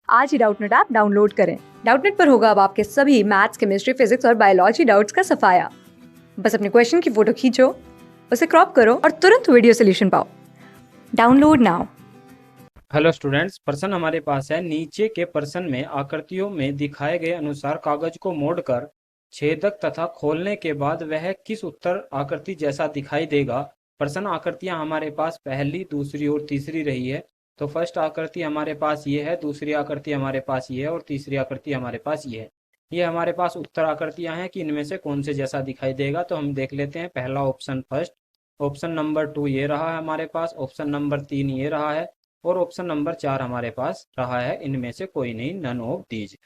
आज ही Doubtnut app download करें। Doubtnut पर होगा अब आपके सभी मैथ्स, केमिस्ट्री, फिजिक्स और बायोलॉजी डाउट्स का सफाया। बस अपने क्वेश्चन की फोटो खींचो, उसे क्रॉप करो और तुरंत वीडियो सोल्यूशन पाओ। Download now. हेलो स्टूडेंट्स, प्रश्न हमारे पास है। नीचे के प्रश्न में आकृतियों में दिखाए गए अनुसार कागज को मोड़कर छेदक तथा खोलने के बाद वह किस उत्तर आकृति जैसा दिखाई देगा। प्रश्न आकृतियां हमारे पास पहली, दूसरी और तीसरी रही है। तो फर्स्ट आकृति हमारे पास ये है, दूसरी आकृति हमारे पास ये है और तीसरी आकृति हमारे पास ये है। ये हमारे पास उत्तर आकृतियां हैं कि इनमें से कौन से जैसा दिखाई देगा। तो हम देख लेते हैं। पहला ऑप्शन फर्स्ट, ऑप्शन नंबर 2 ये रहा है हमारे पास, ऑप्शन नंबर 3 ये रहा है और ऑप्शन नंबर 4 हमारे पास रहा है। इनमें से कोई नहीं, नन ऑफ दीज।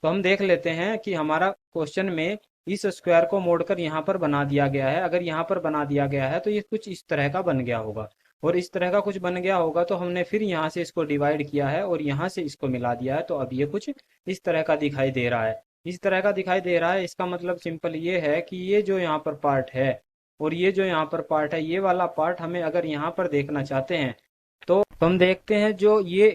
तो हम देख लेते हैं कि हमारा क्वेश्चन में इस स्क्वायर को मोड़कर यहाँ पर बना दिया गया है। अगर यहाँ पर बना दिया गया है तो ये कुछ इस तरह का बन गया होगा, और इस तरह का कुछ बन गया होगा तो हमने फिर यहाँ से इसको डिवाइड किया है और यहाँ से इसको मिला दिया है। तो अब ये कुछ इस तरह का दिखाई दे रहा है, इस तरह का दिखाई दे रहा है। इसका मतलब सिंपल ये है कि ये जो यहाँ पर पार्ट है और ये जो यहाँ पर पार्ट है, ये वाला पार्ट हमें अगर यहाँ पर देखना चाहते हैं तो हम देखते हैं जो ये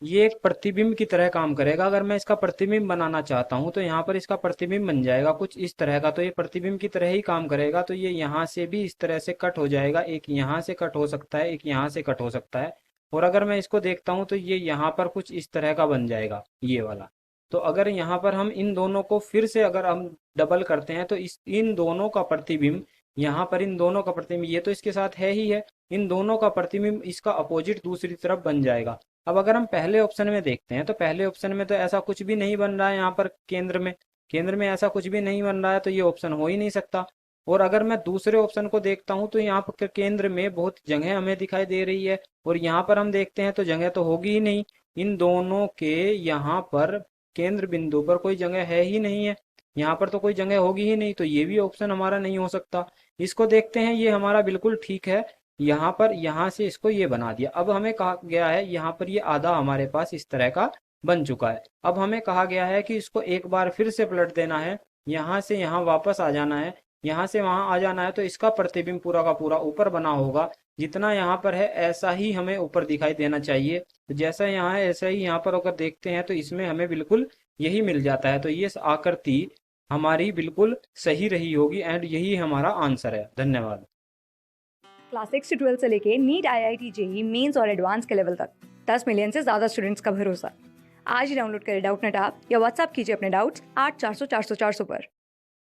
एक प्रतिबिंब की तरह काम करेगा। अगर मैं इसका प्रतिबिंब बनाना चाहता हूं तो यहाँ पर इसका प्रतिबिंब बन जाएगा कुछ इस तरह का। तो ये प्रतिबिंब की तरह ही काम करेगा। तो ये यहाँ से भी इस तरह से कट हो जाएगा, एक यहाँ से कट हो सकता है, एक यहाँ से कट हो सकता है। और अगर मैं इसको देखता हूँ तो ये यहाँ पर कुछ इस तरह का बन जाएगा, ये वाला। तो अगर यहाँ पर हम इन दोनों को फिर से अगर हम डबल करते हैं तो इन दोनों का प्रतिबिंब, यहाँ पर इन दोनों का प्रतिबिंब, ये तो इसके साथ है ही है, इन दोनों का प्रतिबिंब इसका अपोजिट दूसरी तरफ बन जाएगा। अब अगर हम पहले ऑप्शन में देखते हैं तो पहले ऑप्शन में तो ऐसा कुछ भी नहीं बन रहा है। यहाँ पर केंद्र में ऐसा कुछ भी नहीं बन रहा है, तो ये ऑप्शन हो ही नहीं सकता। और अगर मैं दूसरे ऑप्शन को देखता हूँ तो यहाँ पर केंद्र में बहुत जगह हमें दिखाई दे रही है और यहाँ पर हम देखते हैं तो जगह तो होगी ही नहीं। इन दोनों के यहाँ पर केंद्र बिंदु पर कोई जगह है ही नहीं है, यहाँ पर तो कोई जगह होगी ही नहीं। तो ये भी ऑप्शन हमारा नहीं हो सकता। इसको देखते हैं, ये हमारा बिल्कुल ठीक है। यहाँ पर यहाँ से इसको ये बना दिया। अब हमें कहा गया है यहाँ पर ये आधा हमारे पास इस तरह का बन चुका है। अब हमें कहा गया है कि इसको एक बार फिर से पलट देना है, यहाँ से यहाँ वापस आ जाना है, यहाँ से वहां आ जाना है। तो इसका प्रतिबिंब पूरा का पूरा ऊपर बना होगा। जितना यहाँ पर है ऐसा ही हमें ऊपर दिखाई देना चाहिए। तो जैसा यहाँ है ऐसा ही यहाँ पर अगर देखते हैं तो इसमें हमें बिल्कुल यही मिल जाता है। तो ये आकृति हमारी बिल्कुल सही रही होगी एंड यही हमारा आंसर है। धन्यवाद। क्लास 6 से 12 से लेके नीट, IIT, JEE मेंस और एडवांस के लेवल तक 10 मिलियन से ज्यादा स्टूडेंट्स का भरोसा। आज ही डाउनलोड करें डाउटनेट ऐप या व्हाट्सएप कीजिए अपने डाउट्स 8400 400 400 पर।